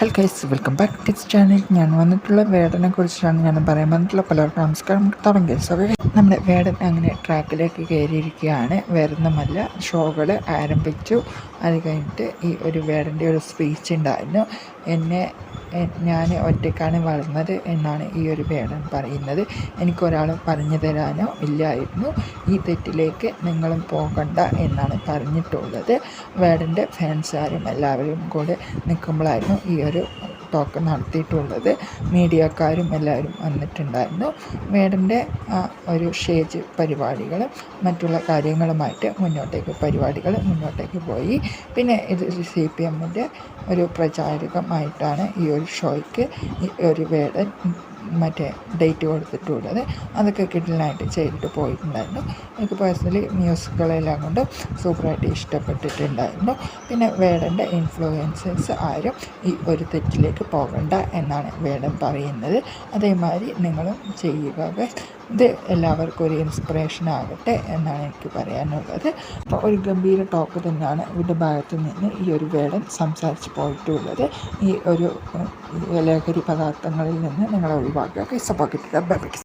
Hello guys, welcome back to this channel. ഞാൻ വന്നിട്ടുള്ള വേടനെ കുറിച്ചാണ് ഞാൻ പറയാൻ വന്നിട്ടുള്ള. പലർക്കും നമസ്കാരം. തുടങ്ങി. സോ നമ്മുടെ വേടൻ അങ്ങനെ ട്രാക്കിലേക്ക് കയറിയിരിക്കുകയാണ്. വേറൊന്നുമല്ല, ഷോകൾ ആരംഭിച്ചു. അത് കഴിഞ്ഞിട്ട് ഈ ഒരു വേടൻ്റെ ഒരു സ്പീച്ച് ഉണ്ടായിരുന്നു. ഞാൻ ഒറ്റയ്ക്കാണ് വളർന്നത് എന്നാണ് ഈ ഒരു വേടൻ പറയുന്നത്. എനിക്കൊരാൾ പറഞ്ഞു തരാനോ ഇല്ലായിരുന്നു. ഈ തെറ്റിലേക്ക് നിങ്ങളും പോകണ്ട എന്നാണ് പറഞ്ഞിട്ടുള്ളത്. വേടൻ്റെ ഫാൻസുകാരും എല്ലാവരും കൂടെ നിൽക്കുമ്പോഴായിരുന്നു ഈ ഒരു ടോക്ക് നടത്തിയിട്ടുള്ളത്. മീഡിയക്കാരും എല്ലാവരും വന്നിട്ടുണ്ടായിരുന്നു. വേടൻ്റെ ഒരു സ്റ്റേജ് പരിപാടികളും മറ്റുള്ള കാര്യങ്ങളുമായിട്ട് പരിപാടികൾ മുന്നോട്ടേക്ക് പോയി. പിന്നെ ഇത് CPMൻ്റെ ഒരു പ്രചാരകമായിട്ടാണ് ഈ ഒരു ഷോയ്ക്ക് ഈ ഒരു വേടൻ ഡേറ്റ് കൊടുത്തിട്ടുള്ളത്. അതൊക്കെ കിട്ടലായിട്ട് ചെയ്തിട്ട് പോയിട്ടുണ്ടായിരുന്നു. എനിക്ക് പേഴ്സണലി മ്യൂസിക്കുകളെല്ലാം കൊണ്ട് സൂപ്പറായിട്ട് ഇഷ്ടപ്പെട്ടിട്ടുണ്ടായിരുന്നു. പിന്നെ വേടൻ്റെ ഇൻഫ്ലുവൻസേഴ്സ് ആരും ഈ ഒരു തെറ്റിലേക്ക് പോകണ്ട എന്നാണ് വേടൻ പറയുന്നത്. അതേമാതിരി നിങ്ങളും ചെയ്യുക. ഇത് എല്ലാവർക്കും ഒരു ഇൻസ്പിറേഷൻ ആകട്ടെ എന്നാണ് എനിക്ക് പറയാനുള്ളത്. അപ്പോൾ ഒരു ഗംഭീര ടോക്ക് തന്നെയാണ് ഇവരുടെ ഭാഗത്തു നിന്ന് ഈ ഒരു വേടൻ സംസാരിച്ച് പോയിട്ടുള്ളത്. ഈ ഒരു ലഹരി പദാർത്ഥങ്ങളിൽ നിന്ന് നിങ്ങളെ ഒഴിവാക്കുക. സപ്പോർട്ട്